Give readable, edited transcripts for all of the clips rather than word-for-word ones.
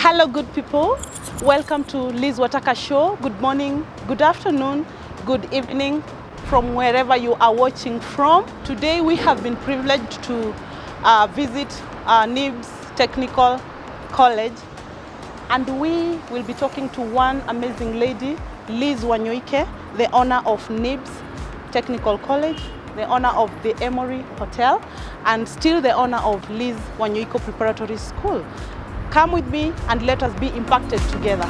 Hello, good people. Welcome to Lizzy Wanyoike Show. Good morning, good afternoon, good evening from wherever you are watching from. Today we have been privileged to visit NIBS Technical College, and we will be talking to one amazing lady, Lizzie Wanyoike, the owner of NIBS Technical College, the owner of the Emory Hotel, and still the owner of Lizzie Wanyoike Preparatory School. Come with me and let us be impacted together.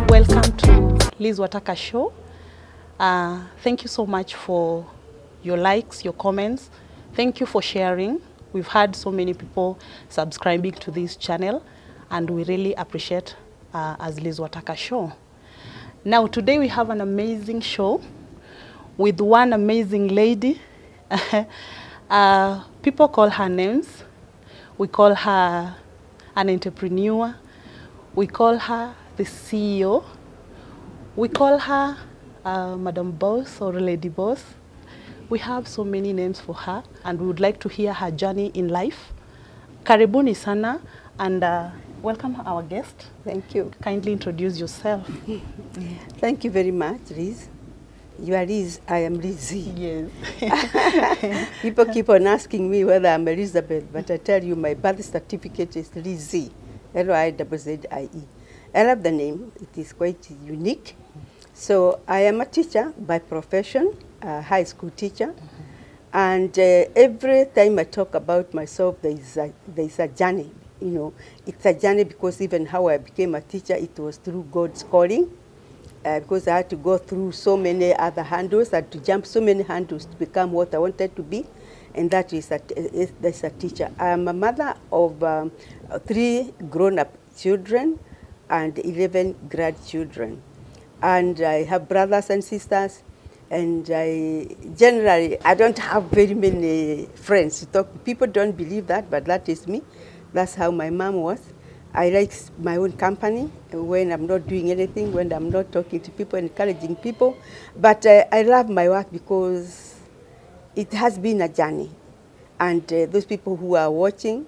Welcome to Lizzy Wanyoike Show. Thank you so much for your likes, your comments. Thank you for sharing. We've had so many people subscribing to this channel, and we really appreciate as Lizzy Wanyoike Show. Now, today we have an amazing show with one amazing lady. People call her names. We call her an entrepreneur. We call her the CEO. We call her Madam Boss or Lady Boss. We have so many names for her, and we would like to hear her journey in life. Karibuni sana, and welcome our guest. Thank you. Kindly introduce yourself. Thank you very much, Liz. You are Liz, I am Lizzy. Yes. People keep on asking me whether I'm Elizabeth, but I tell you my birth certificate is Lizzy, L-I-Z-Z-I-E. I love the name. It is quite unique. So I am a teacher by profession, a high school teacher. And every time I talk about myself, there is a journey. You know, it's a journey because even how I became a teacher, it was through God's calling. Because I had to go through so many other handles, I had to jump so many handles to become what I wanted to be, and that is a teacher. I am a mother of 3 grown-up children and 11 grandchildren. And I have brothers and sisters, and I don't have very many friends to talk to. People don't believe that, but that is me. That's how my mom was. I like my own company when I'm not doing anything, when I'm not talking to people, encouraging people. But I love my work because it has been a journey. And those people who are watching,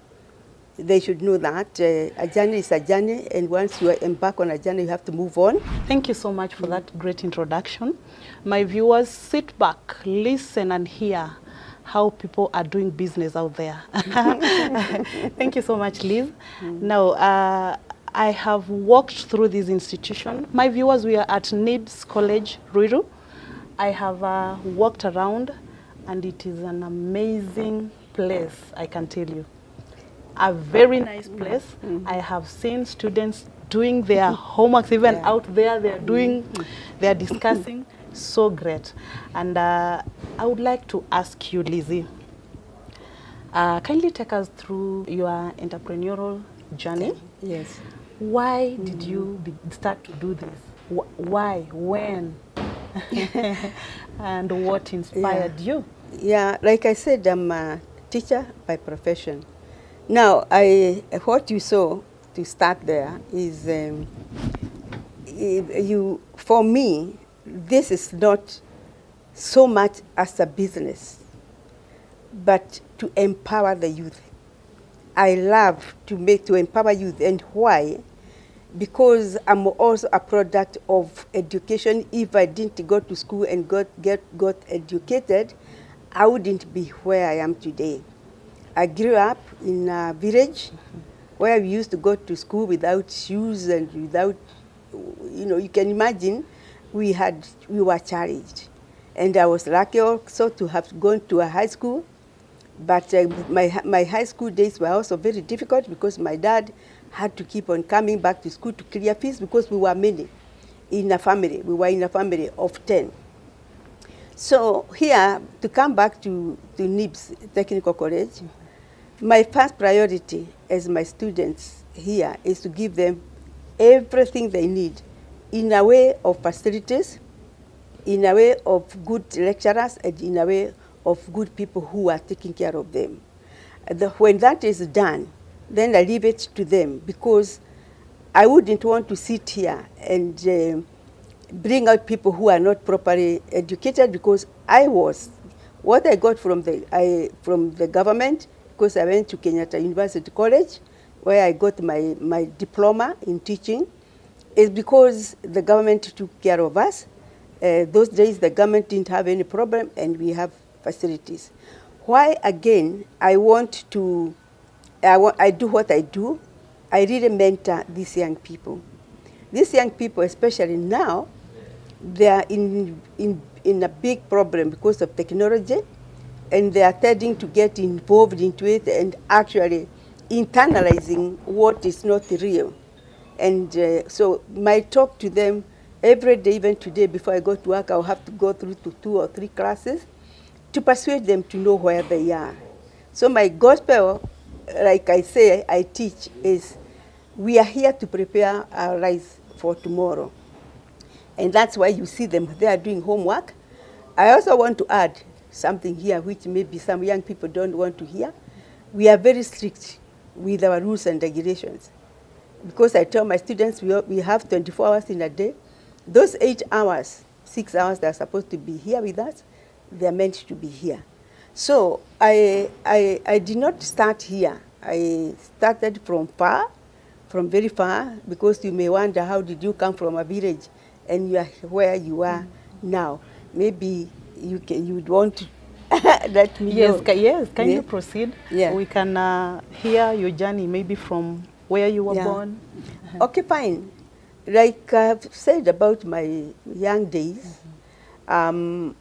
they should know that a journey is a journey, and once you embark on a journey, you have to move on. Thank you so much for that great introduction. My viewers, sit back, listen, and hear how people are doing business out there. Thank you so much, Liz. Now, I have walked through this institution. My viewers, we are at NIBS College, Ruiru. I have walked around, and it is an amazing place, I can tell you. A very nice place. I have seen students doing their homeworks, even out there, they're discussing. So great. And I would like to ask you, Lizzy, kindly take us through your entrepreneurial journey. Yes. Why did you start to do this? Why? When? And what inspired you? Yeah, like I said, I'm a teacher by profession. Now, what you saw to start there is, for me, this is not so much as a business, but to empower the youth. I love to empower youth, and why? Because I'm also a product of education. If I didn't go to school and got educated, I wouldn't be where I am today. I grew up in a village where we used to go to school without shoes and without, you can imagine, we were challenged. And I was lucky also to have gone to a high school But my high school days were also very difficult because my dad had to keep on coming back to school to clear fees because we were many in a family. We were in a family of 10. So here, to come back to NIBS Technical College, my first priority as my students here is to give them everything they need in a way of facilities, in a way of good lecturers, and in a way of good people who are taking care of them. When that is done, then I leave it to them because I wouldn't want to sit here and bring out people who are not properly educated because what I got from the government, because I went to Kenyatta University College, where I got my diploma in teaching, is because the government took care of us. Those days the government didn't have any problem and we have facilities. Why again I do what I do, I really mentor these young people. These young people, especially now, they are in a big problem because of technology, and they are tending to get involved into it and actually internalizing what is not real. And so my talk to them every day, even today before I go to work, I'll have to go through to 2 or 3 classes to persuade them to know where they are. So my gospel, like I say, I teach is we are here to prepare our lives for tomorrow. And that's why you see them, they are doing homework. I also want to add something here which maybe some young people don't want to hear. We are very strict with our rules and regulations. Because I tell my students we have 24 hours in a day. Those 8 hours, 6 hours that are supposed to be here with us, they are meant to be here. So I did not start here. I started from very far, because you may wonder how did you come from a village and you are where you are now. Maybe you would want to let me know. Yes, can you proceed? Yeah. We can hear your journey maybe from where you were born. Okay, fine. Like I've said about my young days, when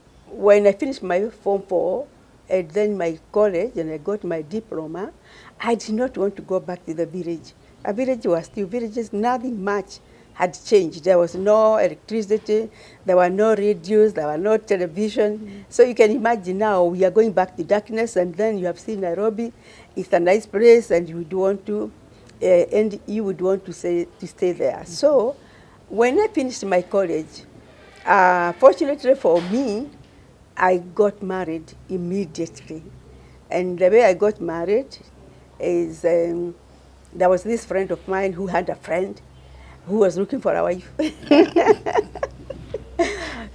I finished my Form 4 and then my college and I got my diploma, I did not want to go back to the village. A village was still villages, nothing much had changed. There was no electricity, there were no radios, there were no television. So you can imagine now we are going back to darkness, and then you have seen Nairobi. It's a nice place and you would want to stay there. So when I finished my college, fortunately for me, I got married immediately. And the way I got married is there was this friend of mine who had a friend who was looking for a wife.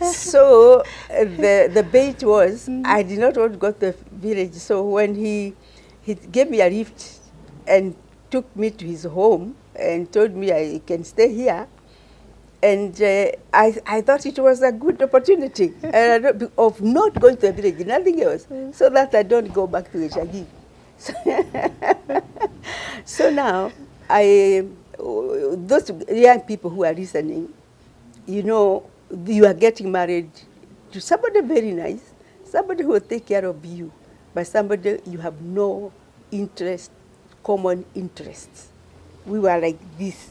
So the bait was, I did not want to go to the village. So when he gave me a lift and took me to his home and told me I can stay here, and I thought it was a good opportunity of not going to the village, nothing else, so that I don't go back to Eshagi. So now, those young people who are listening, you know, you are getting married to somebody very nice, somebody who will take care of you, but somebody you have no common interests. We were like this.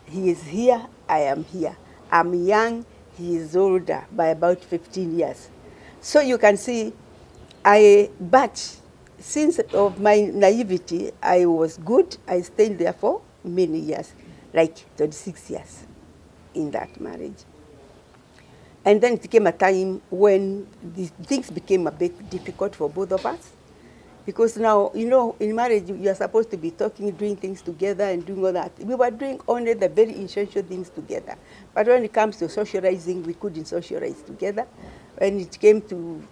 He is here, I am here. I'm young, he is older by about 15 years. So you can see, but since of my naivety, I was good. I stayed there for many years, like 26 years in that marriage. And then it came a time when things became a bit difficult for both of us. Because now, you know, in marriage, you are supposed to be talking, doing things together and doing all that. We were doing only the very essential things together. But when it comes to socializing, we couldn't socialize together. When it came to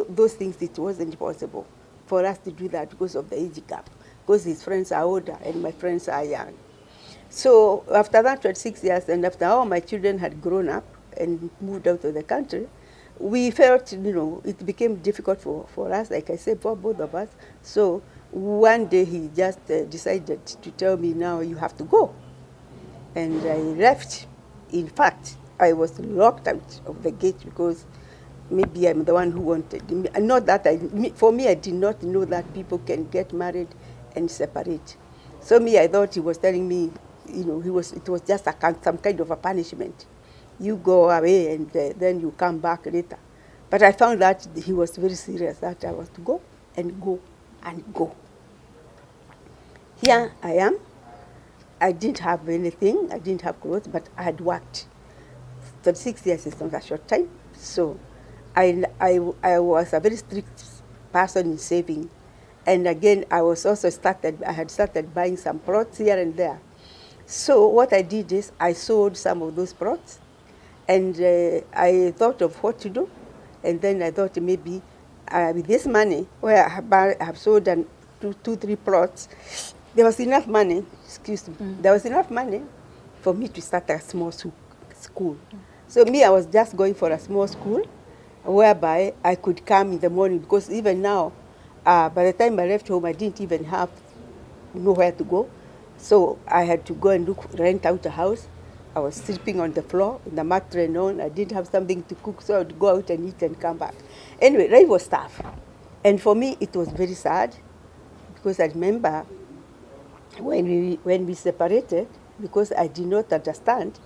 those things, it wasn't possible for us to do that because of the age gap. Because his friends are older and my friends are young. So after that 26 years, and after all my children had grown up and moved out of the country, we felt, you know, it became difficult for us, like I said, for both of us. So one day he just decided to tell me, now you have to go. And I left. In fact, I was locked out of the gate because maybe I'm the one who wanted. Not that for me, I did not know that people can get married and separate. So I thought he was telling me, it was just some kind of a punishment. You go away and then you come back later. But I found that he was very serious, that I was to go and go and go. Here I am. I didn't have anything. I didn't have clothes, but I had worked. 36 years is not a short time. So I was a very strict person in saving. And again, I had started buying some plots here and there. So what I did is I sold some of those plots, and I thought of what to do. And then I thought maybe with this money, where I have sold two, 3 plots, there was enough money, there was enough money for me to start a small school. So I was just going for a small school whereby I could come in the morning, because even now, by the time I left home, I didn't even have nowhere to go. So I had to go and rent out a house. I was sleeping on the floor, in the mattress on. I didn't have something to cook, so I would go out and eat and come back. Anyway, life was tough. And for me, it was very sad, because I remember when we separated, because I did not understand,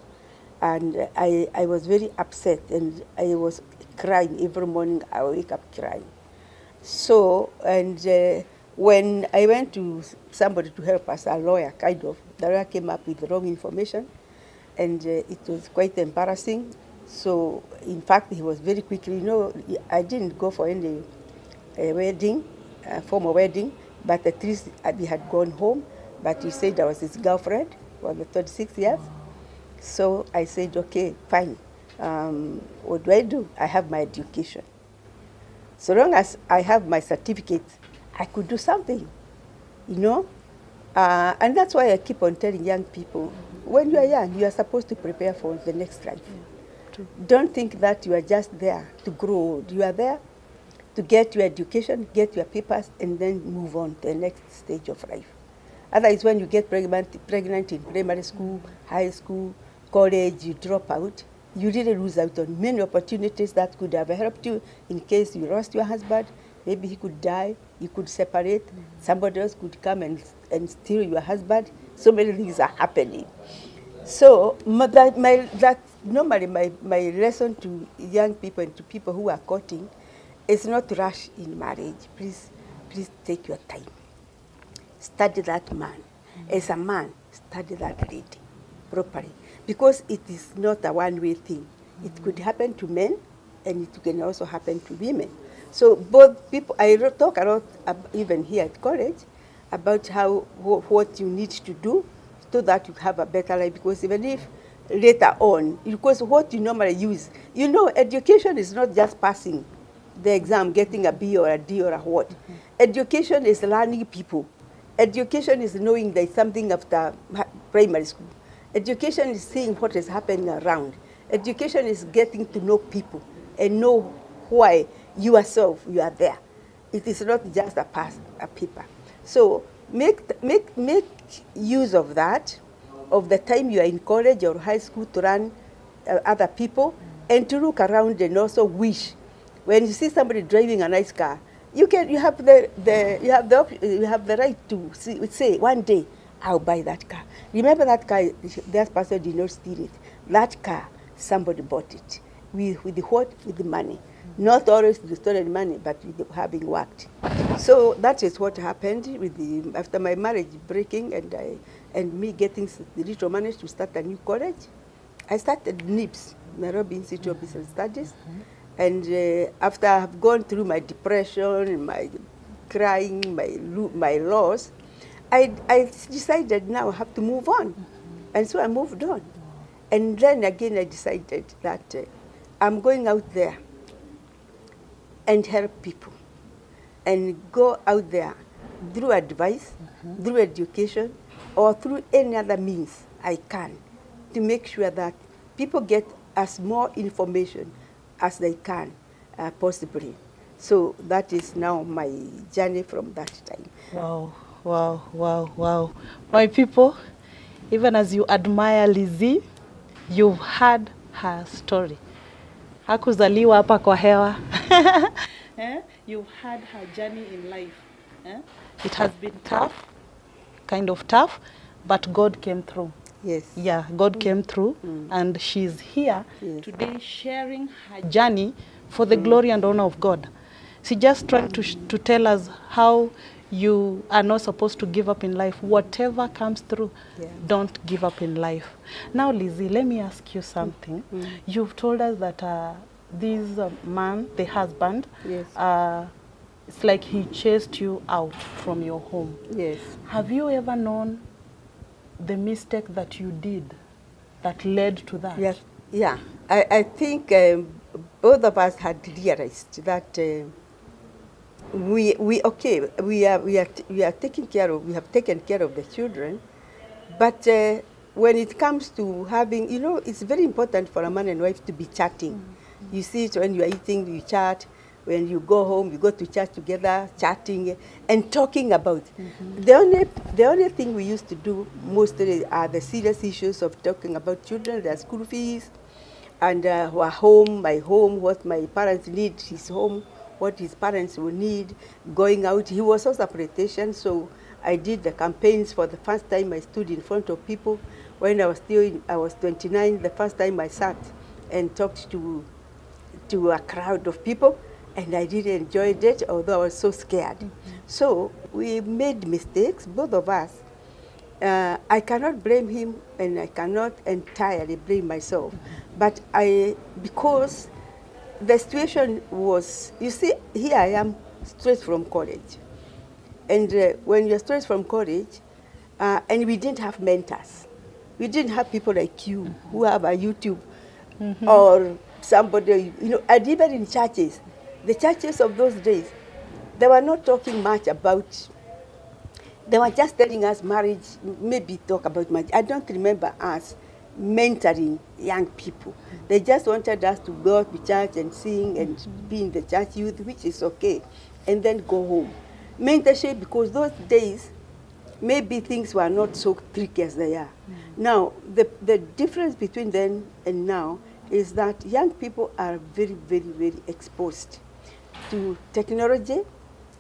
and I was very upset, and I was crying every morning. I wake up crying. So, and when I went to somebody to help us, a lawyer, kind of, the lawyer came up with wrong information, and it was quite embarrassing. So, in fact, he was very quickly, I didn't go for any wedding, formal wedding, but at least we had gone home. But he said I was his girlfriend for the 36 years. So I said, okay, fine. What do? I have my education. So long as I have my certificate, I could do something, And that's why I keep on telling young people, when you are young, you are supposed to prepare for the next life. Yeah. Don't think that you are just there to grow old. You are there to get your education, get your papers, and then move on to the next stage of life. Otherwise, when you get pregnant in primary school, high school, college, you drop out, you really lose out on many opportunities that could have helped you in case you lost your husband. Maybe he could die, you could separate, somebody else could come and steal your husband. So many things are happening. So normally my lesson to young people and to people who are courting is not to rush in marriage. Please take your time. Study that man. As a man, study that lady properly. Because it is not a one-way thing. It could happen to men, and it can also happen to women. So both people, I talk a lot, even here at college, about what you need to do so that you have a better life. Because even if later on, because what you normally use, education is not just passing the exam, getting a B or a D or a what. Education is learning people. Education is knowing there's something after primary school. Education is seeing what is happening around. Education is getting to know people and know why you yourself, you are there. It is not just a paper. So make use of that, of the time you are in college or high school, to learn other people and to look around and also wish. When you see somebody driving a nice car, you have the right to say one day, I'll buy that car. Remember that car, that person did not steal it. That car, somebody bought it. With the money. Not always the stolen money, but with having worked. So that is what happened after my marriage breaking and me getting the little money to start a new college. I started NIBS, Nairobi Institute of Business Studies. And after I have gone through my depression, my crying, my loss, I decided now I have to move on. And so I moved on. And then again I decided that I'm going out there and help people. And go out there through advice, through education, or through any other means I can, to make sure that people get as more information as they can, possibly. So that is now my journey from that time. Wow, wow, wow, wow. My people, even as you admire Lizzie, you've heard her story. Hakuzaliwa hapa kwa hewa. You've had her journey in life. It has been tough, kind of tough, but God came through. Yes. Yeah, God came through, and she's here today sharing her journey for the glory and honor of God. She just trying to tell us how you are not supposed to give up in life. Whatever comes through, don't give up in life. Now, Lizzie, let me ask you something. You've told us that this man, the husband, it's like he chased you out from your home. Yes. Have you ever known the mistake that you did that led to that? Yes. Yeah. I think both of us had realized that we have taken care of the children, but when it comes to having, it's very important for a man and wife to be chatting. You see it when you are eating, you chat. When you go home, you go to church together, chatting and talking about. The only thing we used to do mostly are the serious issues of talking about children, their school fees, and our home, my home, what my parents need, his home, what his parents will need, going out. He was also a politician, so I did the campaigns for the first time. I stood in front of people when I was 29. The first time I sat and talked to a crowd of people, and I really enjoyed it, although I was so scared. So we made mistakes, both of us. I cannot blame him, and I cannot entirely blame myself. But because the situation was, you see, here I am straight from college. And when you're straight from college, and we didn't have mentors. We didn't have people like you who have a YouTube or somebody, and even in churches. The churches of those days, they were not talking much about, they were just telling us marriage, maybe talk about marriage. I don't remember us mentoring young people. They just wanted us to go to church and sing and be in the church youth, which is okay, and then go home. Mentorship, because those days, maybe things were not so tricky as they are. Now, the difference between then and now is that young people are very, very, very exposed to technology.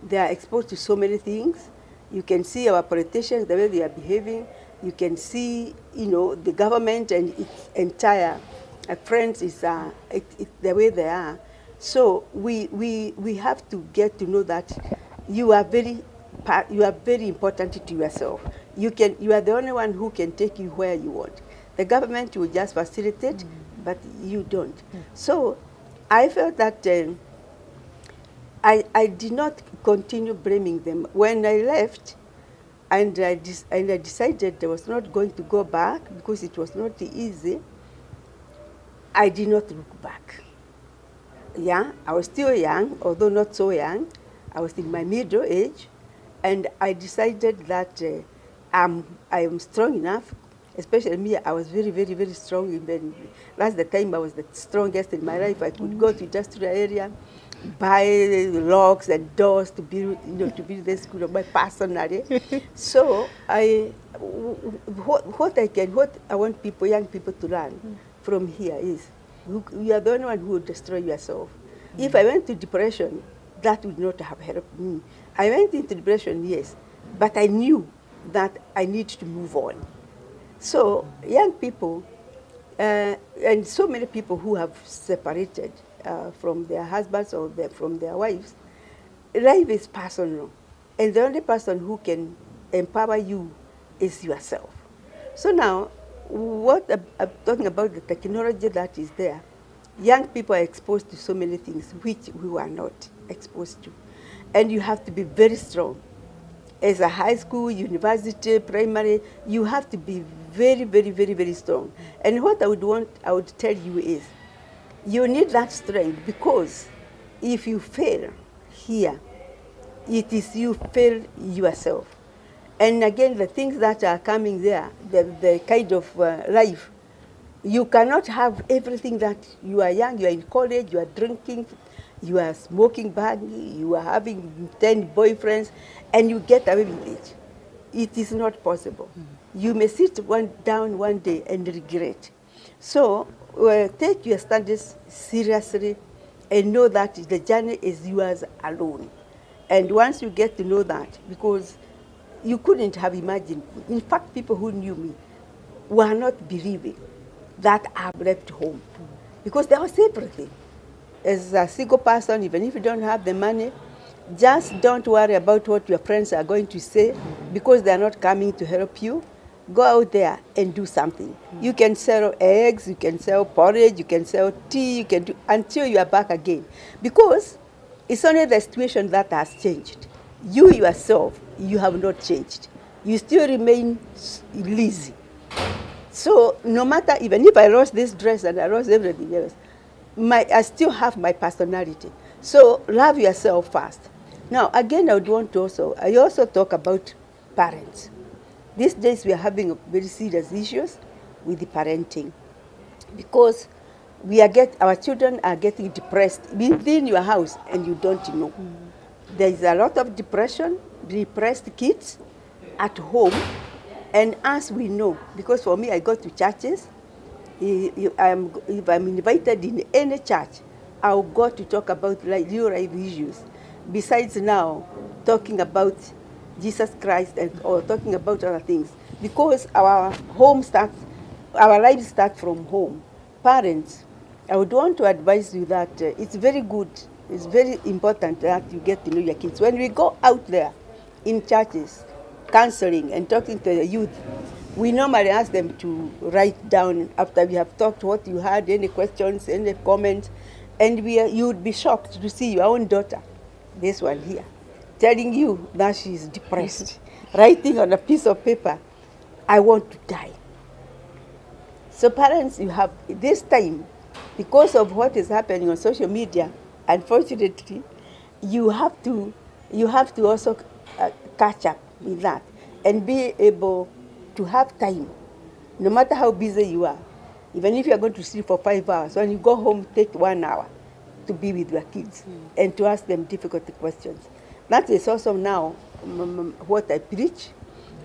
They are exposed to so many things. You can see our politicians, the way they are behaving. You can see, the government and its entire friends is the way they are. So we have to get to know that you are very important to yourself. You are the only one who can take you where you want. The government will just facilitate, but you don't. So I felt that I did not continue blaming them. When I left, and I decided I was not going to go back because it was not easy, I did not look back. Yeah, I was still young, although not so young. I was in my middle age, and I decided that I am strong enough. Especially me, I was very, very, very strong. That's the time I was the strongest in my life. I could go to industrial area, buy locks and doors to build, to build the school of my personally. So what I want young people to learn from here is, you are the only one who will destroy yourself. If I went to depression, that would not have helped me. I went into depression, yes, but I knew that I need to move on. So young people, and so many people who have separated from their husbands or from their wives, life is personal. And the only person who can empower you is yourself. So now, what I'm talking about, the technology that is there, young people are exposed to so many things which we were not exposed to. And you have to be very strong. As a high school, university, primary, you have to be very, very, very, very strong. And what I would tell you is, you need that strength, because if you fail here, it is you fail yourself. And again, the things that are coming there, the kind of life, you cannot have everything that you are young, you are in college, you are drinking, you are smoking bag, you are having 10 boyfriends, and you get away with it. It is not possible. You may sit down one day and regret. So take your studies seriously and know that the journey is yours alone. And once you get to know that, because you couldn't have imagined, in fact, people who knew me were not believing that I've left home because there was everything. As a single person, even if you don't have the money, just don't worry about what your friends are going to say because they're not coming to help you. Go out there and do something. You can sell eggs, you can sell porridge, you can sell tea, you can do until you are back again. Because it's only the situation that has changed. You yourself, you have not changed. You still remain lazy. So no matter, even if I lost this dress and I lost everything else, I still have my personality. So love yourself first. Now, again, I also talk about parents. These days we are having very serious issues with the parenting because our children are getting depressed within your house and you don't know. There is a lot of depression, depressed kids at home, and as we know, because for me I go to churches, if I'm invited in any church, I'll go to talk about real life issues. Besides now talking about Jesus Christ or talking about other things, because our lives start from home. Parents, I would want to advise you that it's very good, it's very important that you get to know your kids. When we go out there in churches, counseling and talking to the youth, we normally ask them to write down after we have talked what you had, any questions, any comments, and you would be shocked to see your own daughter, this one here, telling you that she is depressed, writing on a piece of paper, I want to die. So parents, you have this time, because of what is happening on social media, unfortunately, you have to also catch up with that and be able to have time, no matter how busy you are. Even if you are going to sleep for 5 hours, when you go home, take 1 hour to be with your kids and to ask them difficult questions. That is also now what I preach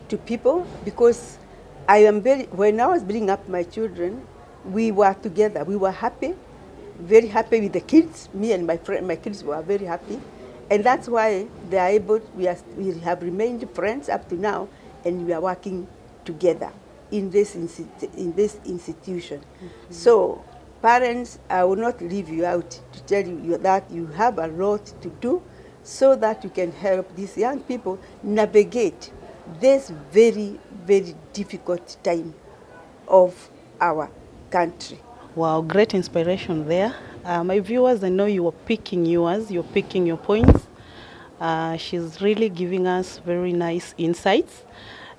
to people, because when I was bringing up my children, we were together. We were happy, very happy with the kids. Me and my kids were very happy. And that's why we have remained friends up to now, and we are working together in this institution. Mm-hmm. So parents, I will not leave you out to tell you that you have a lot to do so that you can help these young people navigate this very, very difficult time of our country. Wow, great inspiration there. My viewers, I know you are picking yours, you're picking your points. She's really giving us very nice insights.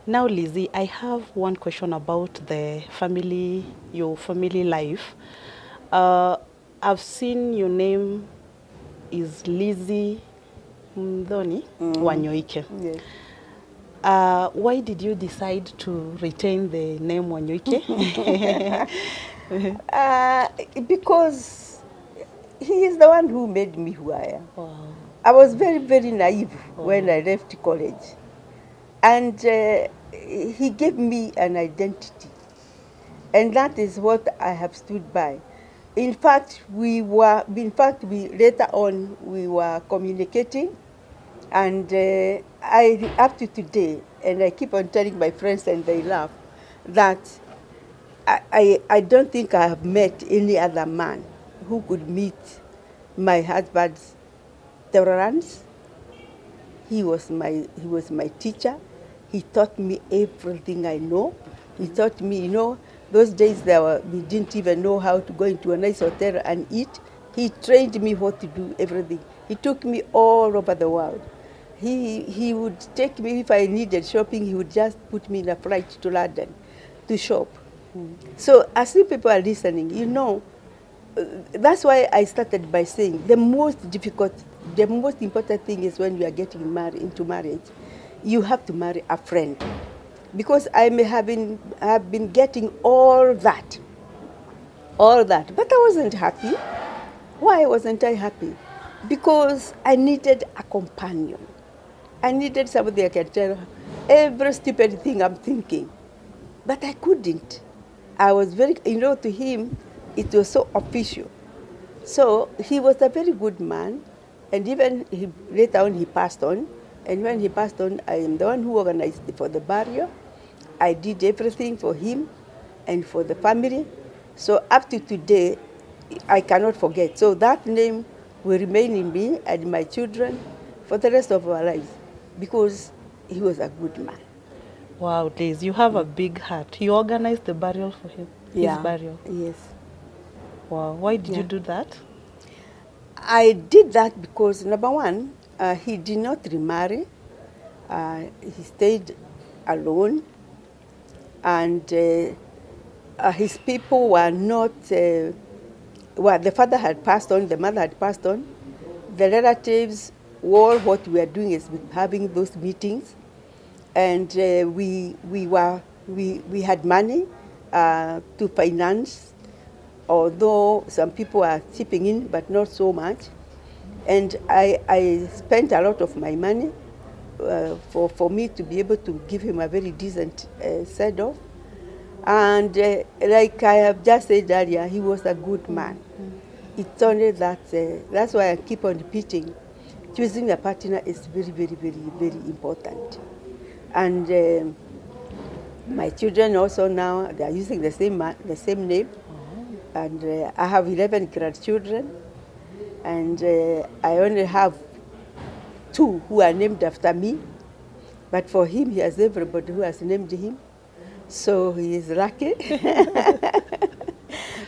Now, Lizzie, I have one question about your family life. I've seen your name is Lizzie Wanyoike. Yes. Why did you decide to retain the name Wanyoike? Because he is the one who made me who I am. Wow. I was very, very naive when I left college. And he gave me an identity. And that is what I have stood by. In fact, later on, we were communicating. And up to today, and I keep on telling my friends and they laugh, that I don't think I have met any other man who could meet my husband's tolerance. He was my teacher. He taught me everything I know. He taught me, those days we didn't even know how to go into a nice hotel and eat. He trained me what to do, everything. He took me all over the world. He would take me, if I needed shopping, he would just put me in a flight to London to shop. So as you people are listening, that's why I started by saying the most important thing is when you are getting into marriage, you have to marry a friend. Because I may have been getting all that, but I wasn't happy. Why wasn't I happy? Because I needed a companion. I needed somebody I can tell every stupid thing I'm thinking. But I couldn't. I was very, to him, it was so official. So he was a very good man, and even later on he passed on. And when he passed on, I am the one who organized for the burial. I did everything for him and for the family. So up to today, I cannot forget. So that name will remain in me and my children for the rest of our lives because he was a good man. Wow, Liz, you have a big heart. You organized the burial for him, his burial. Yes. Wow, why did you do that? I did that because, number one, he did not remarry. He stayed alone. And his people were not, well, the father had passed on, the mother had passed on. The relatives, all what we are doing is having those meetings. And we had money to finance, although some people are chipping in, but not so much. And I spent a lot of my money for me to be able to give him a very decent send-off. And like I have just said earlier, he was a good man. It's only that, that's why I keep on repeating, choosing a partner is very, very, very, very important. And my children also now, they are using the same name. And I have 11 grandchildren, and I only have 2 who are named after me. But for him, he has everybody who has named him. So he is lucky.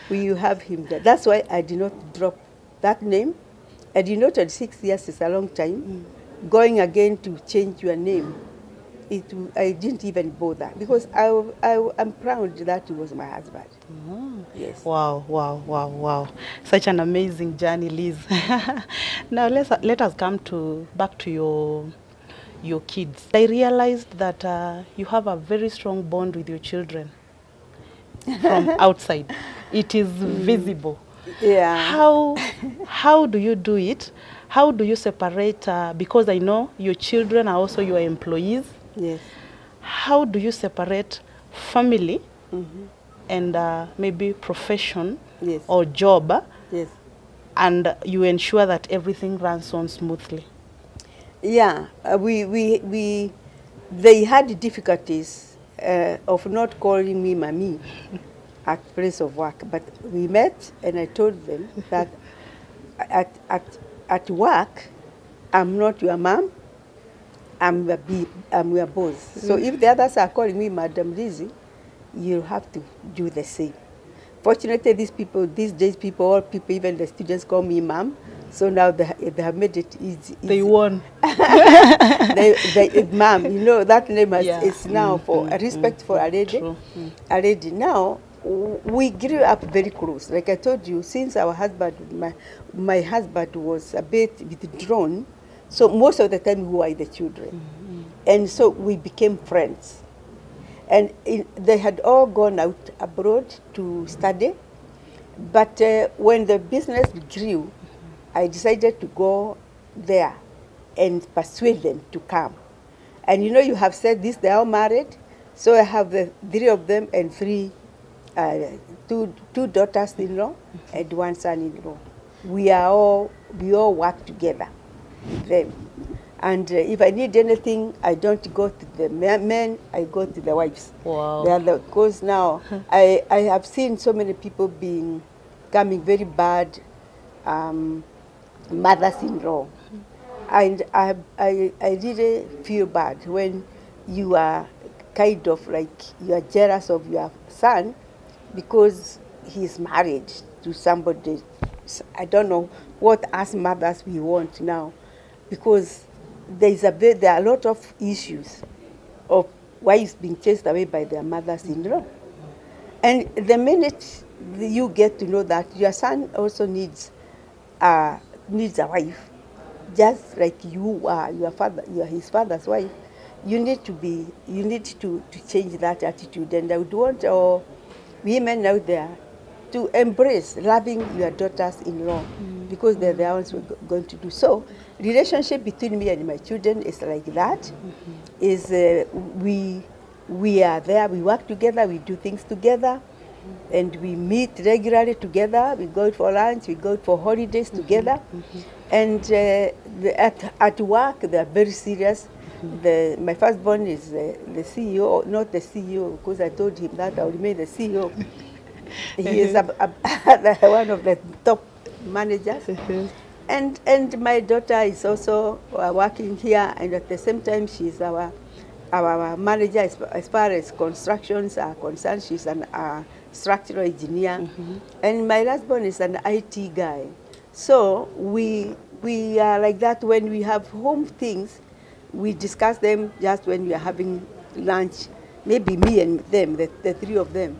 We have him there. That's why I did not drop that name. And 26 years is a long time. Going again to change your name, I didn't even bother because I'm proud that he was my husband. Yes. Wow, wow, wow, wow. Such an amazing journey, Liz. Now let us come back to your kids. I realized that you have a very strong bond with your children from outside. It is visible. Yeah. How do you do it? How do you separate, because I know your children are also your employees. Yes. How do you separate family and maybe profession or job, yes, and you ensure that everything runs on smoothly? Yeah, they had difficulties of not calling me mommy at place of work, but we met and I told them that at work, I'm not your mom, I'm your boss. So if the others are calling me Madam Lizzy, you have to do the same. Fortunately, these days, all people, even the students call me mom. So now they have made it easy. They won. Mom, that name is now for respect for a lady. A lady. Now, we grew up very close. Like I told you, since our husband, my husband was a bit withdrawn, so most of the time we were the children. And so we became friends. And they had all gone out abroad to study. But when the business grew, I decided to go there and persuade them to come. And you have said this, they're all married. So I have the 3 of them and 2 daughters-in-law and 1 son-in-law. We all work together with them. And if I need anything, I don't go to the men, I go to the wives. Wow. Because now I have seen so many people becoming very bad mothers-in-law. And I really feel bad when you are kind of like you are jealous of your son because he's married to somebody. I don't know what us mothers we want now, because there are a lot of issues of wives being chased away by their mothers-in-law. And the minute you get to know that your son also needs a wife, just like you are his father's wife, you need to change that attitude. And I would want all women out there to embrace loving your daughters-in-law, because they're the ones who are going to do so. Relationship between me and my children is like that. Is we are there, we work together, we do things together. And we meet regularly together. We go out for lunch. We go out for holidays together. And at work, they are very serious. My firstborn is the CEO, not the CEO, because I told him that I will remain the CEO. He is one of the top managers. And my daughter is also working here, and at the same time, she's our manager as far as constructions are concerned. She's an structural engineer. And my husband is an IT guy. So we are like that. When we have home things, we discuss them just when we are having lunch, maybe me and them, the three of them.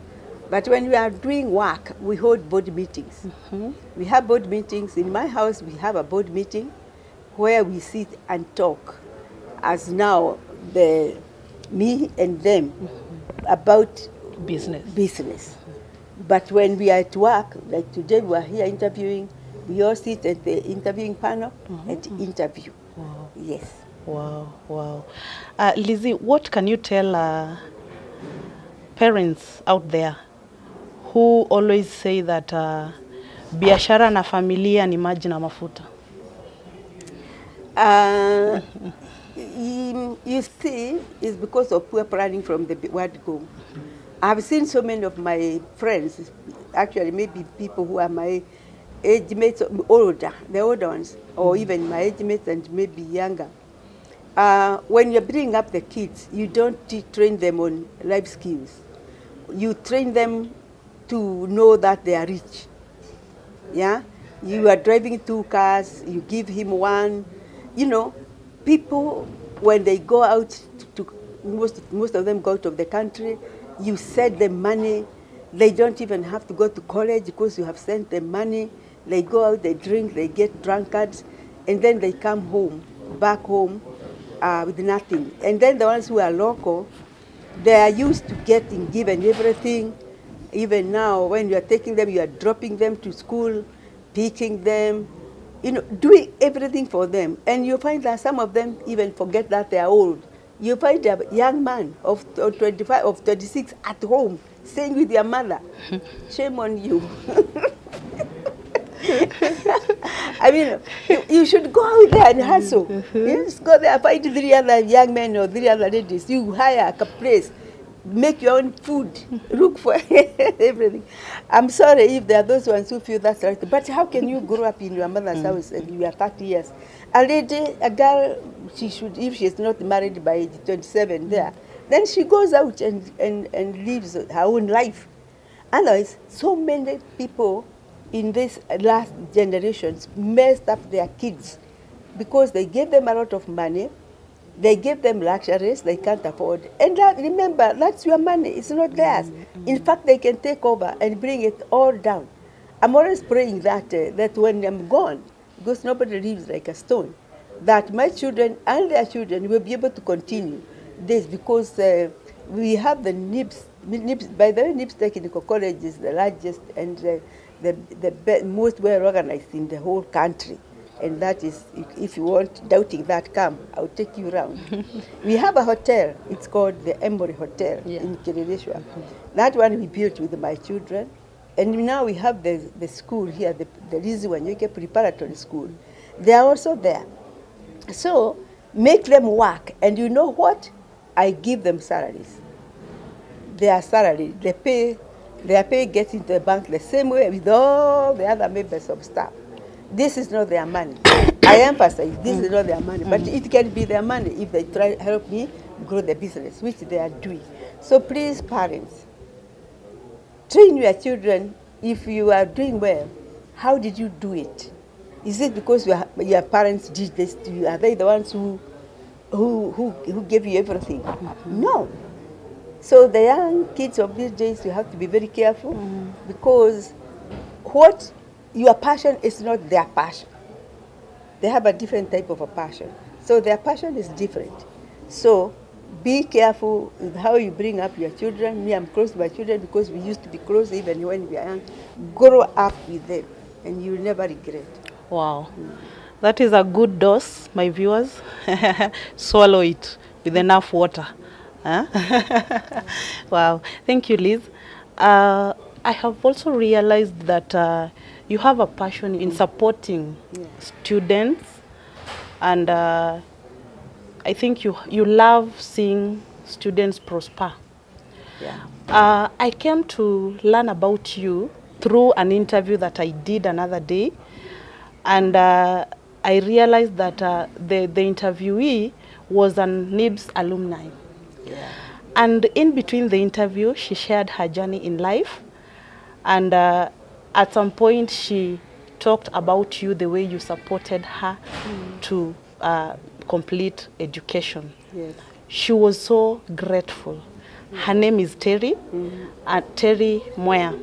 But when we are doing work, we hold board meetings. We have board meetings. In my house, we have a board meeting where we sit and talk, as now me and them about business. But when we are at work, like today we are here interviewing, we all sit at the interviewing panel and interview. Wow. Yes. Wow, wow. Lizzie, what can you tell parents out there who always say that biashara na familia ni maji na mafuta? You see, it's because of poor planning from the word go. I've seen so many of my friends, actually maybe people who are my age mates, older, the older ones, or even my age mates and maybe younger. When you bring up the kids, you don't train them on life skills. You train them to know that they are rich. Yeah? You are driving 2 cars, you give him one. You know, people, when they go out, most of them go out of the country, you send them money. They don't even have to go to college because you have sent them money. They go out, they drink, they get drunkards, and then they come home, back home, with nothing. And then the ones who are local, they are used to getting given everything. Even now, when you are taking them, you are dropping them to school, teaching them, doing everything for them. And you find that some of them even forget that they are old. You find a young man of 25, of 26 at home, staying with your mother. Shame on you. I mean, you should go out there and hustle. You just go there, find 3 other young men or 3 other ladies. You hire a place, make your own food, look for everything. I'm sorry if there are those ones who feel that's right, but how can you grow up in your mother's house and you are 30 years? A lady, a girl, she should, if she's not married by age 27 there, then she goes out and lives her own life. Otherwise, so many people in this last generations messed up their kids because they gave them a lot of money, they gave them luxuries they can't afford. And remember, that's your money, it's not theirs. In fact, they can take over and bring it all down. I'm always praying that, that when I'm gone, because nobody lives like a stone, that my children and their children will be able to continue this, because we have the NIBS, by the way, NIBS Technical College is the largest and the most well organized in the whole country. And that is, if you want, doubting that, come, I'll take you around. We have a hotel, it's called the Emory Hotel in Kiririshwa. That one we built with my children. And now we have the school here, the Lizzie Wanyoike Preparatory School. They are also there. So make them work. And you know what? I give them salaries. Their salary, their pay gets into the bank the same way with all the other members of staff. This is not their money. I emphasize, this is not their money, but it can be their money if they try to help me grow the business, which they are doing. So please, parents, train your children. If you are doing well, how did you do it? Is it because your parents did this to you? Are they the ones who gave you everything? No. So the young kids of these days, you have to be very careful because what your passion is not their passion. They have a different type of a passion. So their passion is different. So be careful with how you bring up your children. Me, I'm close to my children because we used to be close even when we were young. Grow up with them and you'll never regret. Wow. That is a good dose, my viewers. Swallow it with enough water. Huh? Wow. Thank you, Liz. I have also realized that you have a passion in supporting students, and I think you love seeing students prosper. Yeah. I came to learn about you through an interview that I did another day, and I realized that the interviewee was an NIBS alumni. Yeah. And in between the interview, she shared her journey in life, and at some point she talked about you, the way you supported her to complete education. Yes. She was so grateful. Her name is Terry, Terry Moya.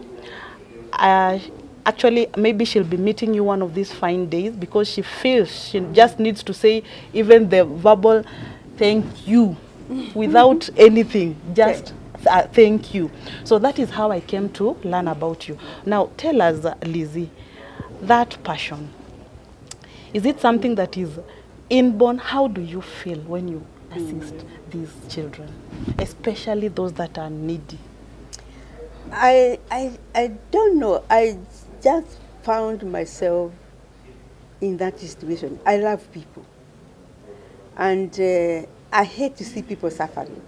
Uh, Actually, maybe she'll be meeting you one of these fine days, because she feels she just needs to say even the verbal thank you without anything, just thank you. So that is how I came to learn about you. Now, tell us, Lizzie, that passion, is it something that is inborn? How do you feel when you assist these children, especially those that are needy? I don't know. I just found myself in that situation. I love people. And I hate to see people suffering.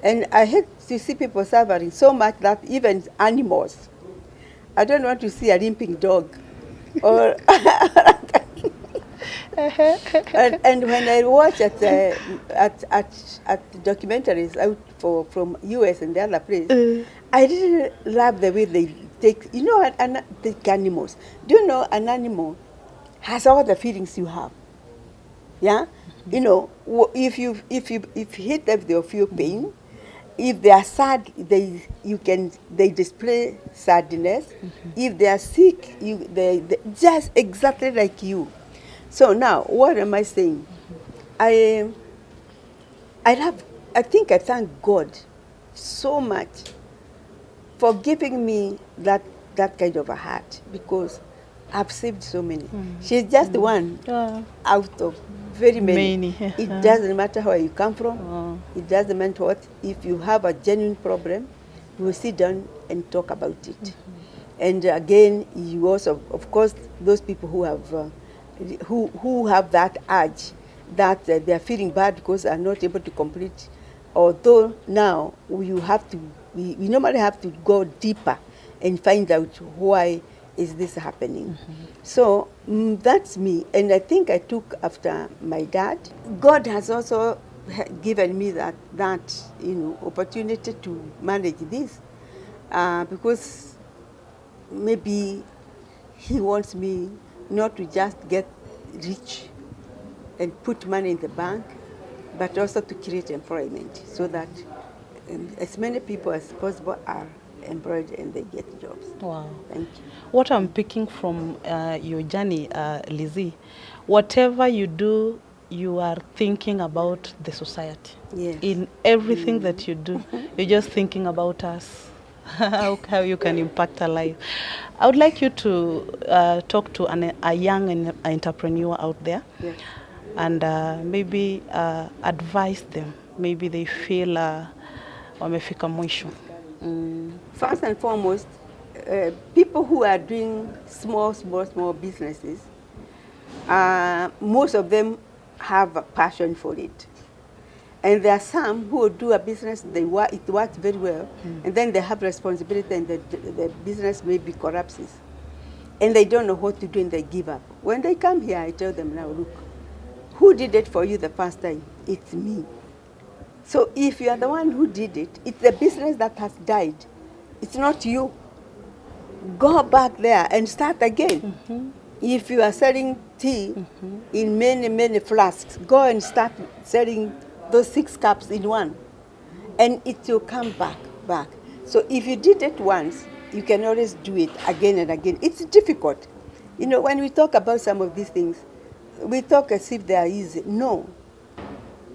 And I hate to see people suffering so much that even animals, I don't want to see a limping dog. Or and when I watch at documentaries out from US and the other place, I really love the way they take, you know, take animals. Do you know an animal has all the feelings you have? Yeah, you know, if you hit them, they'll feel pain. If they are sad, they display sadness. If they are sick, they just exactly like you. So now, what am I saying? I I think I thank God so much for giving me that kind of a heart, because I've saved so many. She's just one out of very many. It doesn't matter where you come from. It doesn't matter what. If you have a genuine problem, we will sit down and talk about it. And again, you also, of course, those people who have who have that urge that they are feeling bad because they are not able to complete. Although now we normally have to go deeper and find out why is this happening. So that's me, and I think I took after my dad. God has also given me that opportunity to manage this, because maybe He wants me not to just get rich and put money in the bank, but also to create employment so that as many people as possible are employed and they get jobs. Wow. Thank you. What I'm picking from your journey, Lizzie, whatever you do, you are thinking about the society. Yes. In everything that you do, you're just thinking about us, how you can impact our life. I would like you to talk to a young entrepreneur out there. Yes. And maybe advise them. Maybe they feel wamefika mwisho. First and foremost, people who are doing small businesses, most of them have a passion for it. And there are some who do a business, it works very well, and then they have responsibility and the business maybe collapses. And they don't know what to do and they give up. When they come here, I tell them, now look, who did it for you the first time? It's me. So if you are the one who did it, it's the business that has died. It's not you. Go back there and start again. If you are selling tea in many flasks, go and start selling those 6 cups in one. And it will come back. So if you did it once, you can always do it again and again. It's difficult. You know, when we talk about some of these things, we talk as if they are easy. No.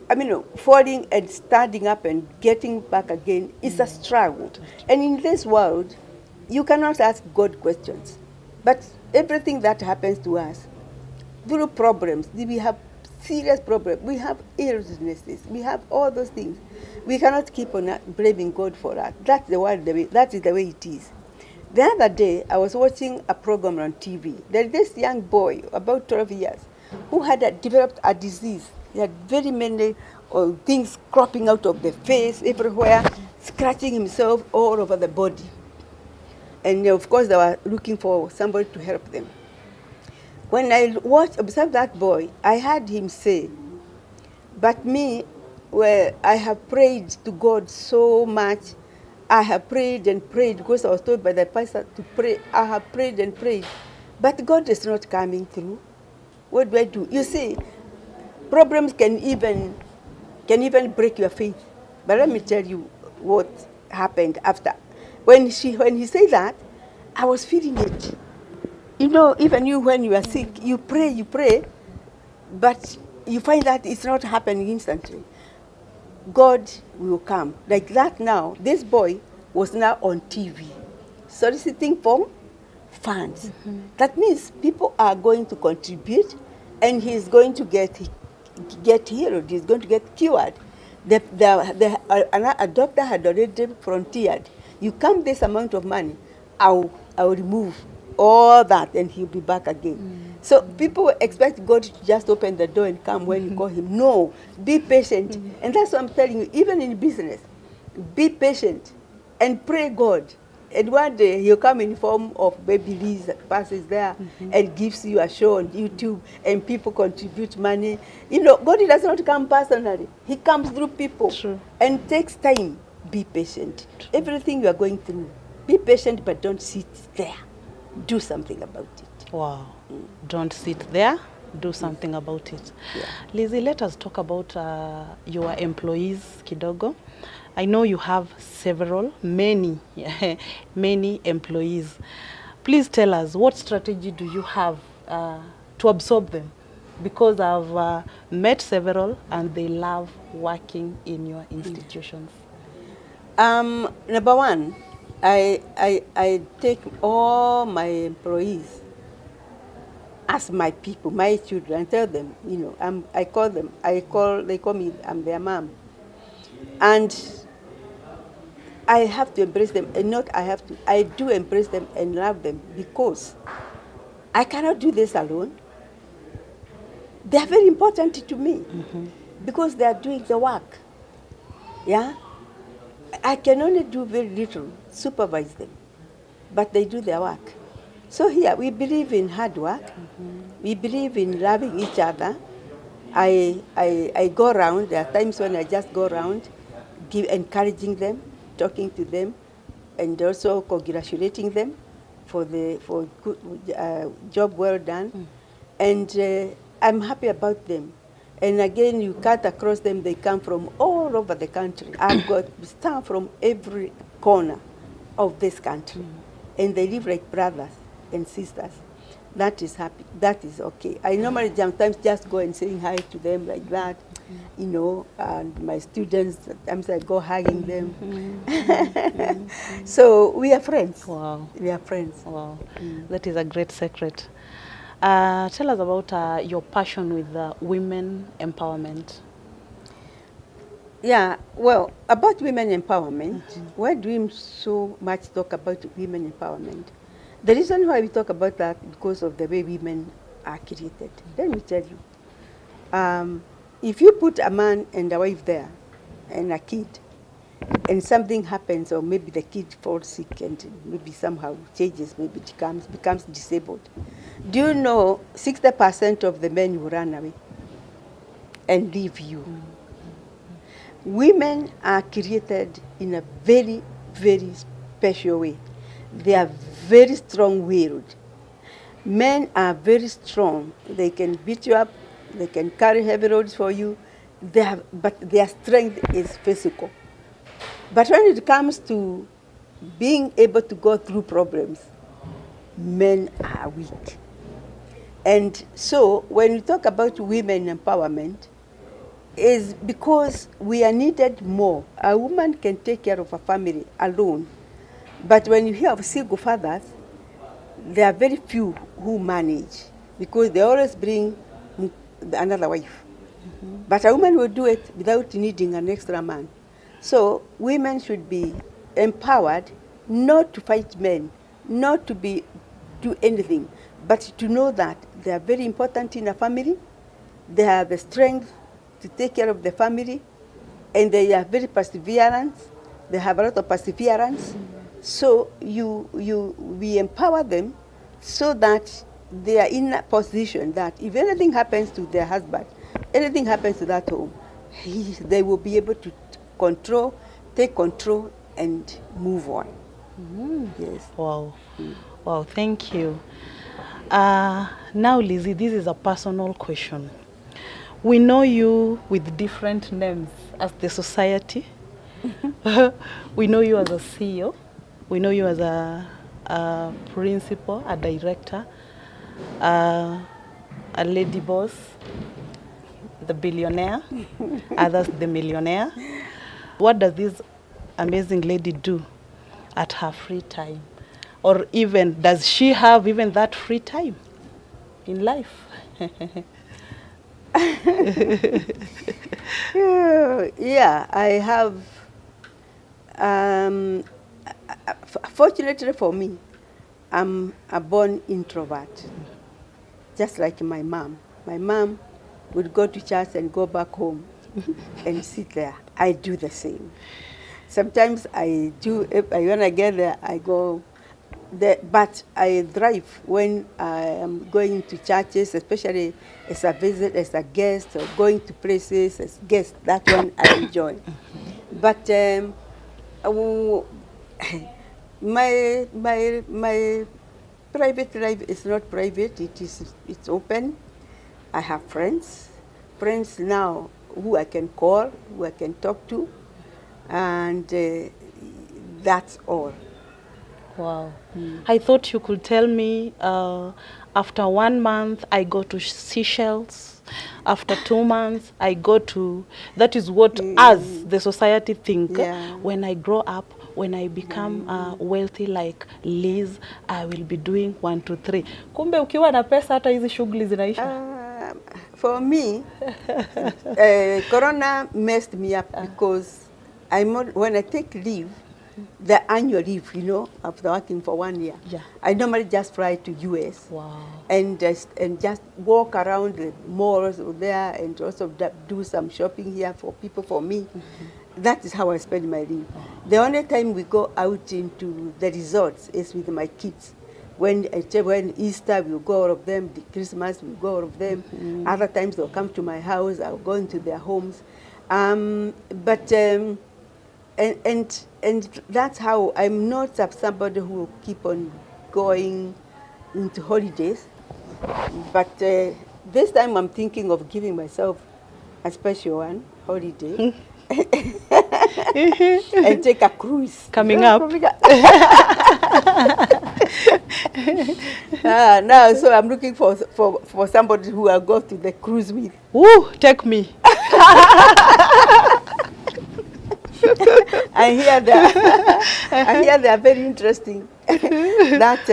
I mean, falling and standing up and getting back again is a struggle. And in this world, you cannot ask God questions. But everything that happens to us, through problems, we have serious problems, we have illnesses, we have all those things. We cannot keep on blaming God for that. That's the world, that is the way it is. The other day, I was watching a program on TV. There's this young boy, about 12 years, who had developed a disease. He had very many things cropping out of the face, everywhere, scratching himself all over the body. And of course, they were looking for somebody to help them. When I observed that boy, I heard him say, but me, well, I have prayed to God so much. I have prayed and prayed because I was told by the pastor to pray. I have prayed and prayed, but God is not coming through. What do I do? You see, problems can even break your faith. But let me tell you what happened after. When he said that, I was feeling it. You know, even you, when you are sick, you pray, but you find that it's not happening instantly. God will come. Like that now, this boy was now on TV, soliciting for funds. Mm-hmm. That means people are going to contribute, and he's going to get healed. He's going to get cured. A doctor had already frontiered. You come this amount of money, I'll remove all that, and he'll be back again. Mm. So people expect God to just open the door and come when you call him. No, be patient. And that's what I'm telling you, even in business, be patient and pray God. And one day he'll come in form of baby Liz that passes there and gives you a show on YouTube, and people contribute money. You know, God does not come personally. He comes through people. True. And takes time. Be patient. True. Everything you are going through, be patient, but don't sit there. Do something about it. Wow. Don't sit there. Do something about it. Yeah. Lizzie, let us talk about your employees kidogo. I know you have many employees. Please tell us, what strategy do you have to absorb them? Because I've met several and they love working in your institutions. Number one, I take all my employees as my people, my children, and tell them, you know, they call me, I'm their mom. And I have to embrace them, and I do embrace them and love them, because I cannot do this alone. They are very important to me, because they are doing the work. Yeah? I can only do very little, supervise them, but they do their work. So here, we believe in hard work. We believe in loving each other. I go around. There are times when I just go around, encouraging them, talking to them, and also congratulating them for good job well done. And I'm happy about them. And again, you cut across them, they come from all over the country. I've got staff from every corner of this country. And they live like brothers and sisters. That is happy. That is okay. I normally sometimes just go and saying hi to them like that, you know, and my students, sometimes I go hugging them. So we are friends. Wow. We are friends. Wow. That is a great secret. Tell us about your passion with women empowerment. Yeah, well, about women empowerment, why do we so much talk about women empowerment? The reason why we talk about that is because of the way women are created. Let me tell you. If you put a man and a wife there, and a kid, and something happens, or maybe the kid falls sick and maybe somehow changes, maybe becomes disabled, do you know 60% of the men will run away and leave you? Women are created in a very, very special way. They are very strong-willed. Men are very strong. They can beat you up. They can carry heavy loads for you. But their strength is physical. But when it comes to being able to go through problems, men are weak. And so when we talk about women empowerment, is because we are needed more. A woman can take care of a family alone. But when you hear of single fathers, there are very few who manage, because they always bring another wife. But a woman will do it without needing an extra man. So women should be empowered not to fight men, not to do anything, but to know that they are very important in a family. They have the strength to take care of the family, and they are very perseverant. They have a lot of perseverance. So we empower them so that they are in a position that if anything happens to their husband, anything happens to that home, they will be able to take control and move on. Yes. Wow. Wow, thank you. Now, Lizzie, this is a personal question. We know you with different names as the society. We know you as a CEO. We know you as a principal, a director, a lady boss, the billionaire, others the millionaire. What does this amazing lady do at her free time? Or even, does she have even that free time in life? Yeah, I have. Fortunately for me, I'm a born introvert, just like my mom. My mom would go to church and go back home and sit there. I do the same. Sometimes I do, when I get there, I go there, but I drive when I am going to churches, especially as a visit, as a guest, or going to places as guest. That one I enjoy. But my private life is not private. It's open. I have friends now who I can call, who I can talk to, and that's all. Wow. I thought you could tell me after 1 month I go to Seychelles. After 2 months I go to, that is what us, the society think. Yeah. When I grow up, when I become wealthy like Liz, I will be doing 1, 2, 3. Kumbe ukiwa na pesa hata hizi shughuli zinaisha. For me, Corona messed me up because when I take leave, the annual leave, after working for 1 year, Yeah. I normally just fly to US. Wow. And just walk around the malls there and also do some shopping here for me. That is how I spend my leave. The only time we go out into the resorts is with my kids. When Easter, we'll go all of them. The Christmas, we'll go all of them. Other times they'll come to my house. I'll go into their homes. And that's how I'm not somebody who will keep on going into holidays. But this time I'm thinking of giving myself a special holiday. And take a cruise. Coming up. Now, so I'm looking for somebody who will go to the cruise with. Woo, take me. I hear they are very interesting. That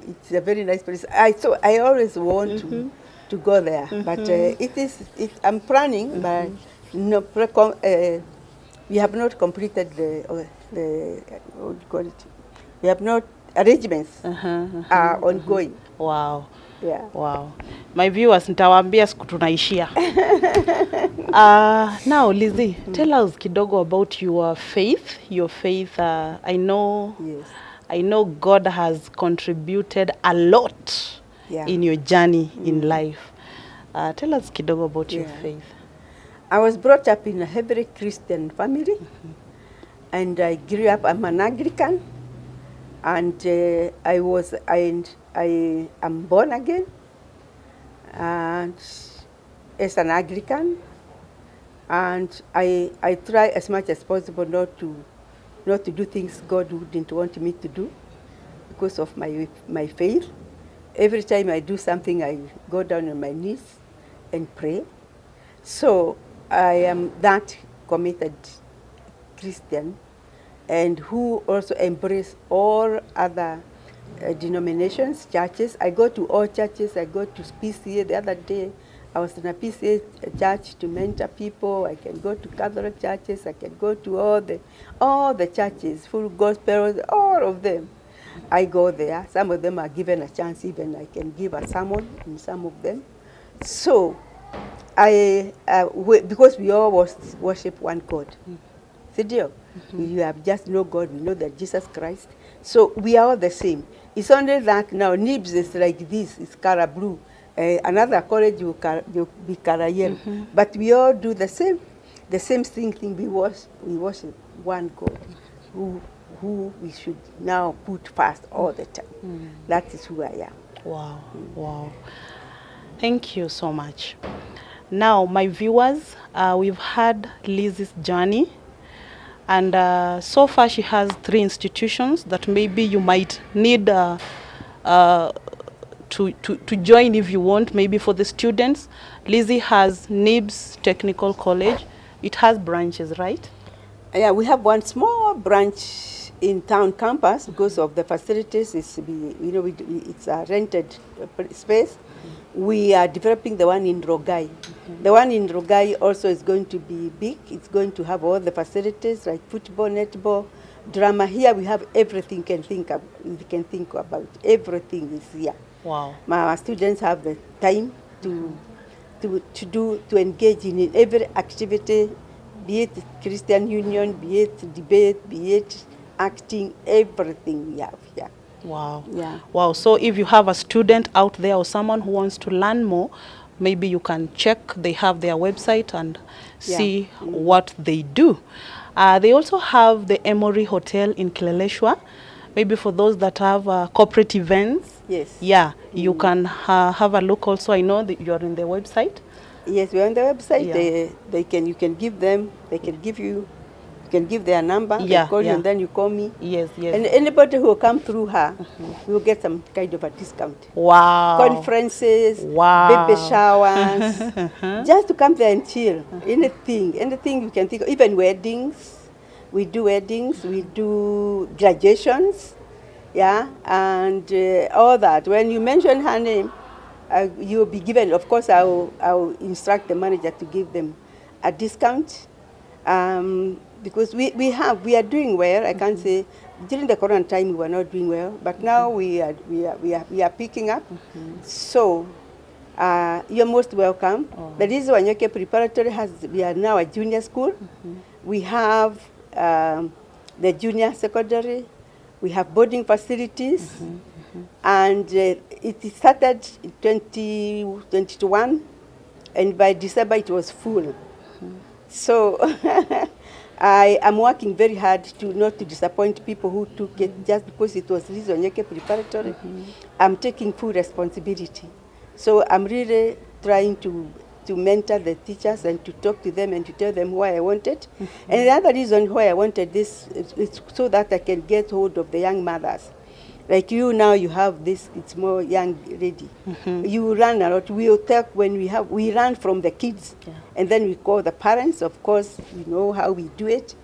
it's a very nice place. I always want to go there, but I'm planning, but no, we have not completed the what do you call it? We have not arrangements are ongoing. Wow. Yeah. Wow. My viewers, nitawaambia siku tunaishia. Now, Lizzie, tell us kidogo about your faith. Your faith, I know God has contributed a lot in your journey in life. Tell us kidogo about your faith. I was brought up in a heavily Christian family, and I grew up. I'm an Anglican, and I am born again, and as an Anglican, and I try as much as possible not to do things God wouldn't want me to do because of my faith. Every time I do something, I go down on my knees and pray. So I am that committed Christian, and who also embrace all other denominations, churches. I go to all churches. I go to PCA the other day. I was in a PCA church to mentor people. I can go to Catholic churches. I can go to all the churches, full gospel, all of them. I go there. Some of them are given a chance. Even I can give a sermon in some of them. So, because we all worship one God. Sidio, we have just know God. We know that Jesus Christ. So we are all the same. It's only that now NIBS is like this. It's color blue. Another college will be color yellow. But we all do the same thing. We worship one God, who we should now put first all the time. That is who I am. Wow, wow. Thank you so much. Now, my viewers, we've had Lizzie's journey, and so far she has 3 institutions that maybe you might need to join if you want, maybe for the students. Lizzie has NIBS Technical College. It has branches, right? Yeah, we have one small branch in town campus because of the facilities. It's a rented space. We are developing the one in Rogai. The one in Rogai also is going to be big. It's going to have all the facilities like football, netball, drama. Here we have everything we can think about. Everything is here. Wow. My students have the time to engage in every activity, be it Christian union, be it debate, be it acting, everything we have here. Wow. Yeah. Wow. So if you have a student out there or someone who wants to learn more, maybe you can check. They have their website and see what they do. They also have the Emory Hotel in Kileleshwa. Maybe for those that have corporate events. Yes. Yeah, you can have a look also. I know that you're in the website. Yes, we're on the website. Yeah. You can give them, they can give you, you can give their number, Yeah, they call you yeah. and then you call me. Yes, yes. And anybody who will come through her will get some kind of a discount. Wow. Conferences, Wow. baby showers, just to come there and chill. Anything you can think of, even weddings. We do weddings, we do graduations, yeah, and all that. When you mention her name, you'll be given, of course, I'll instruct the manager to give them a discount, because we are doing well. I can't say during the Corona time we were not doing well, but now we are picking up. So you're most welcome. The Lizzie Wanyoike Preparatory we are now a junior school. We have the junior secondary. We have boarding facilities. And it started in 2021, and by December it was full. So I am working very hard not to disappoint people who took it just because it was Lizzie Wanyoike Preparatory. I'm taking full responsibility. So I'm really trying to mentor the teachers and to talk to them and to tell them why I wanted. And the other reason why I wanted this is so that I can get hold of the young mothers. Like you now, you have this, it's more young lady. You run a lot. We'll talk when we run from the kids, and then we call the parents, of course, you know how we do it,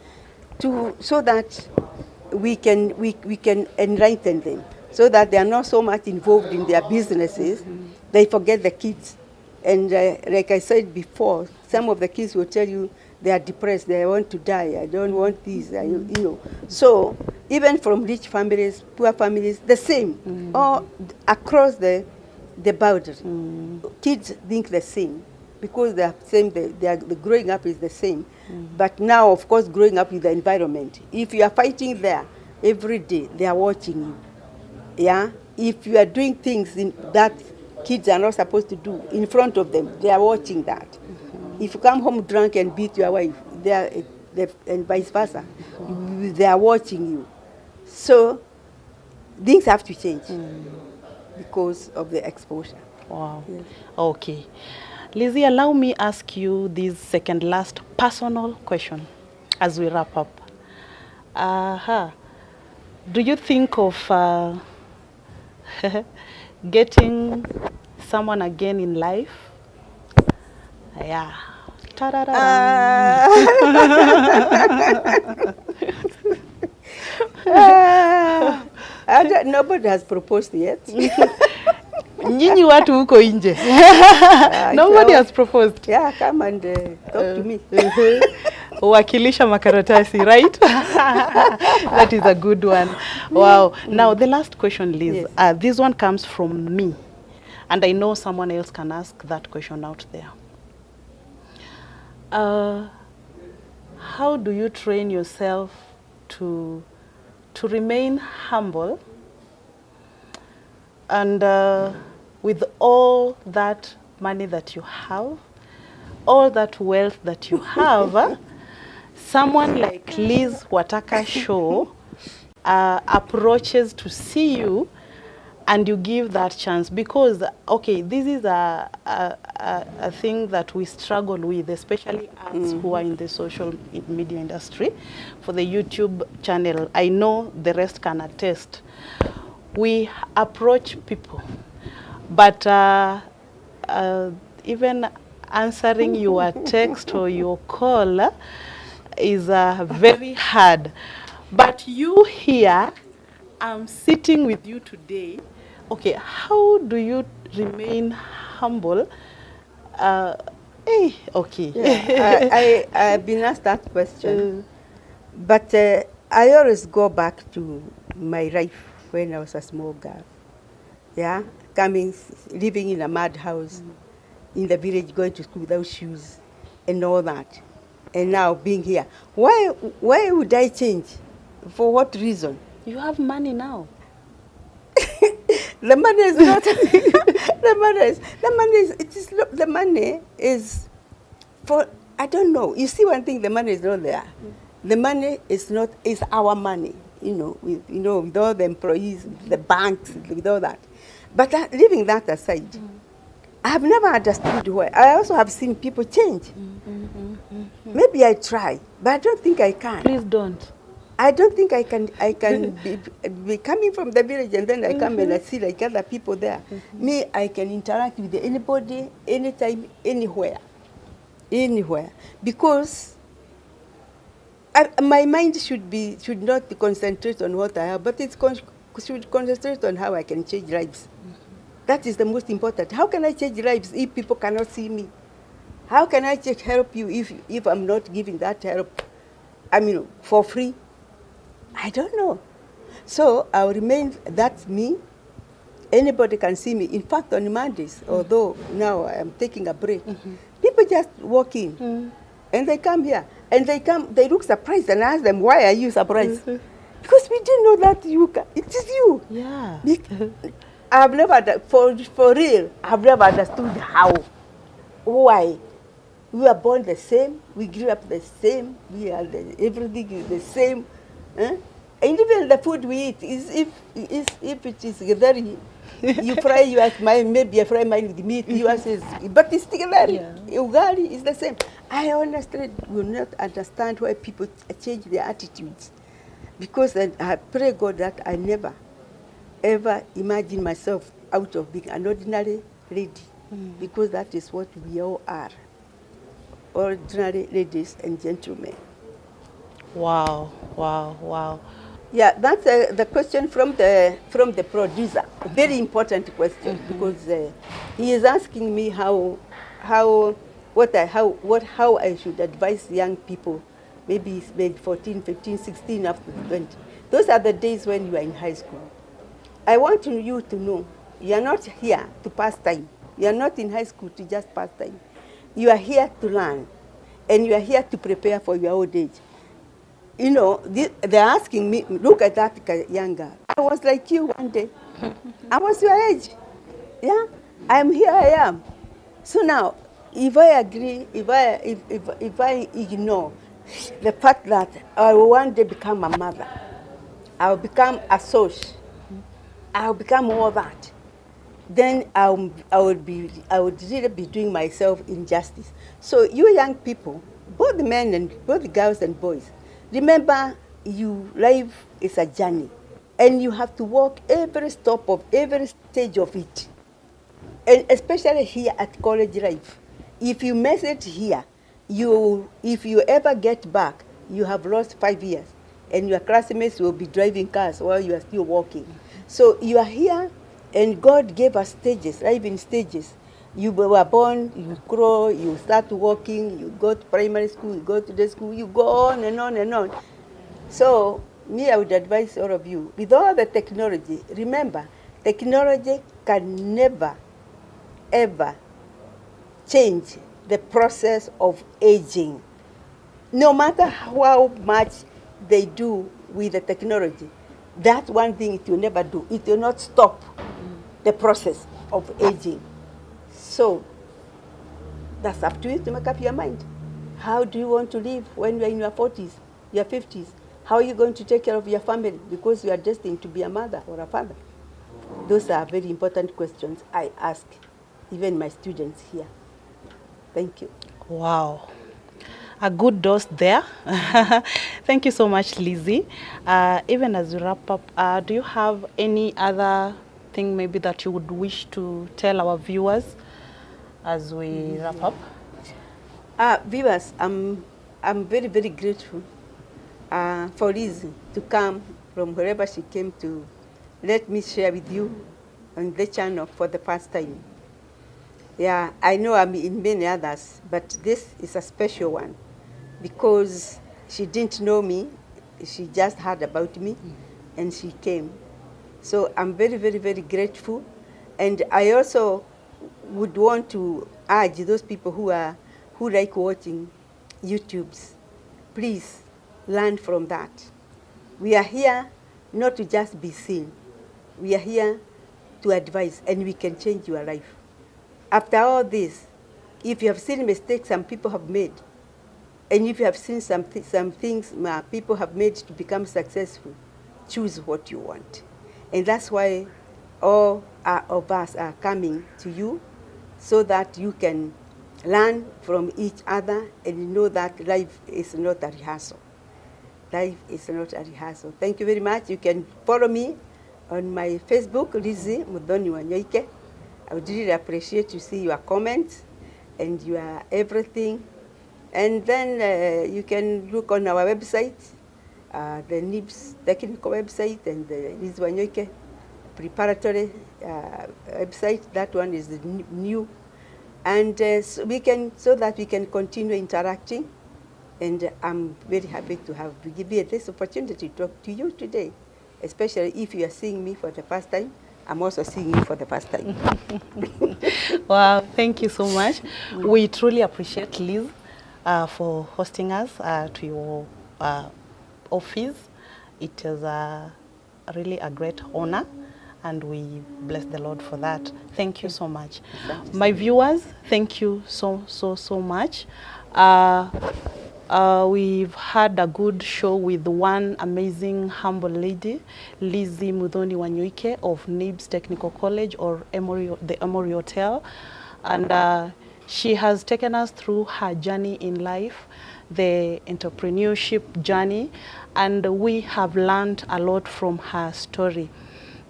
so that we can enlighten them, so that they are not so much involved in their businesses, they forget the kids. And like I said before, some of the kids will tell you they are depressed, they want to die, I don't want this, you know. So even from rich families, poor families, the same, all across the boundary. Kids think the same because they are same. The growing up is the same. But now, of course, growing up with the environment. If you are fighting there every day, they are watching you. Yeah. If you are doing things that kids are not supposed to do in front of them, they are watching that. If you come home drunk and beat your wife, and vice versa, they are watching you. So things have to change because of the exposure. Wow. Yes. Okay. Lizzie, allow me ask you this second last personal question as we wrap up. Do you think of getting someone again in life? Yeah. Nobody has proposed yet. Nyinyi watu huko nje. Nobody has proposed. Yeah, come and talk to me. Wakilisha makaratasi, right? That is a good one. Wow. Now, the last question, Liz. Yes. This one comes from me. And I know someone else can ask that question out there. How do you train yourself to remain humble and with all that money that you have, all that wealth that you have, someone like Liz Wataka Show approaches to see you and you give that chance? Because, okay, this is a thing that we struggle with, especially us who are in the social media industry. For the YouTube channel, I know the rest can attest. We approach people, but even answering your text or your call is very hard. But you here, I'm sitting with you today. Okay, how do you remain humble? Okay. Yeah, I've been asked that question. But I always go back to my life when I was a small girl. Yeah, living in a mud house, in the village, going to school without shoes and all that. And now being here. Why would I change? For what reason? You have money now. The money is not, the money is for, I don't know. You see one thing, the money is not there. The money is our money, with all the employees, the banks, with all that. But leaving that aside, I have never understood why. I also have seen people change. Maybe I try, but I don't think I can. Please don't. I don't think I can be coming from the village and then I come and I see like other people there. Me, I can interact with anybody, anytime, anywhere. Because my mind should not be concentrate on what I have, but it should concentrate on how I can change lives. That is the most important. How can I change lives if people cannot see me? How can I help you if I'm not giving that help, for free? I don't know. So I'll remain, that's me. Anybody can see me. In fact, on Mondays, although now I'm taking a break, people just walk in and they come here. And they look surprised and I ask them, why are you surprised? Because we didn't know that it is you. Yeah. I've never, for real, I've never understood how, why. We were born the same, we grew up the same, everything is the same. And even the food we eat is if it is very, you fry yours, maybe I fry mine with meat, yours is, but it's still very, ugali is the same. I honestly will not understand why people change their attitudes. Because I pray God that I never, ever imagine myself out of being an ordinary lady. Because that is what we all are. Ordinary ladies and gentlemen. Wow, wow, wow. Yeah, that's the question from the producer. A very important question because he is asking me how I should advise young people, maybe 14, 15, 16, up to 20. Those are the days when you are in high school. I want you to know you are not here to pass time. You are not in high school to just pass time. You are here to learn, and you are here to prepare for your old age. They're asking me, look at that young girl. I was like you one day. I was your age. Yeah, I'm here, I am. So now, if I agree, if I ignore the fact that I will one day become a mother, I will become a social, I will become all that, then I would really be doing myself injustice. So you young people, both the men and both the girls and boys, remember life is a journey, and you have to walk every stop of every stage of it, and especially here at college life. If you miss it here, if you ever get back, you have lost 5 years, and your classmates will be driving cars while you are still walking. So you are here And God gave us stages, life in stages. You were born, you grow, you start walking, you go to primary school, you go to the school, you go on and on and on. So, me, I would advise all of you, with all the technology, remember, technology can never, ever change the process of aging. No matter how much they do with the technology, that one thing it will never do. It will not stop the process of aging. So that's up to you to make up your mind. How do you want to live when you're in your 40s, your 50s? How are you going to take care of your family because you are destined to be a mother or a father? Those are very important questions I ask even my students here. Thank you. Wow. A good dose there. Thank you so much, Lizzie. Even as we wrap up, do you have any other thing maybe that you would wish to tell our viewers as we wrap up? Viewers, I'm very, very grateful for Lizzie to come from wherever she came to let me share with you on the channel for the first time. Yeah, I know I'm in many others, but this is a special one because she didn't know me. She just heard about me and she came. So I'm very, very, very grateful. And I also would want to urge those people who like watching YouTubes, please learn from that. We are here not to just be seen. We are here to advise, and we can change your life. After all this, if you have seen mistakes some people have made, and if you have seen some things people have made to become successful, choose what you want. And that's why all of us are coming to you so that you can learn from each other and know that life is not a rehearsal. Life is not a rehearsal. Thank you very much. You can follow me on my Facebook, Lizzie Wanyoike. I would really appreciate to see your comments and your everything. And then you can look on our website, the NIBS technical website, and the Lizzie Wanyoike preparatory website. That one is new. And so that we can continue interacting. And I'm very happy to have given this opportunity to talk to you today, especially if you are seeing me for the first time. I'm also seeing you for the first time. Wow, thank you so much. We truly appreciate Liz for hosting us to your office. It is really a great honor, and we bless the Lord for that. Thank you so much. My viewers, thank you so much. We've had a good show with one amazing, humble lady, Lizzie Wanyoike of NIBS Technical College, or Emory, the Emory Hotel. And she has taken us through her journey in life, the entrepreneurship journey, and we have learned a lot from her story.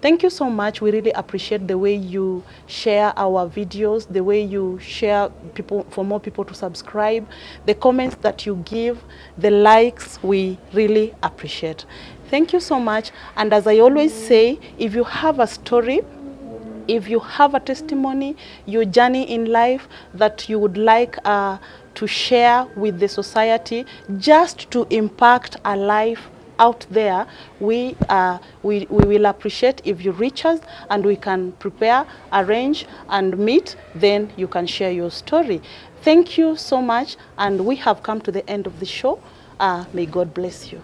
Thank you so much. We really appreciate the way you share our videos, the way you share people for more people to subscribe, the comments that you give, the likes, we really appreciate. Thank you so much. And as I always say, if you have a story, if you have a testimony, your journey in life that you would like to share with the society, just to impact a life out there, we will appreciate if you reach us and we can prepare, arrange, and meet. Then you can share your story. Thank you so much, and we have come to the end of the show. May God bless you.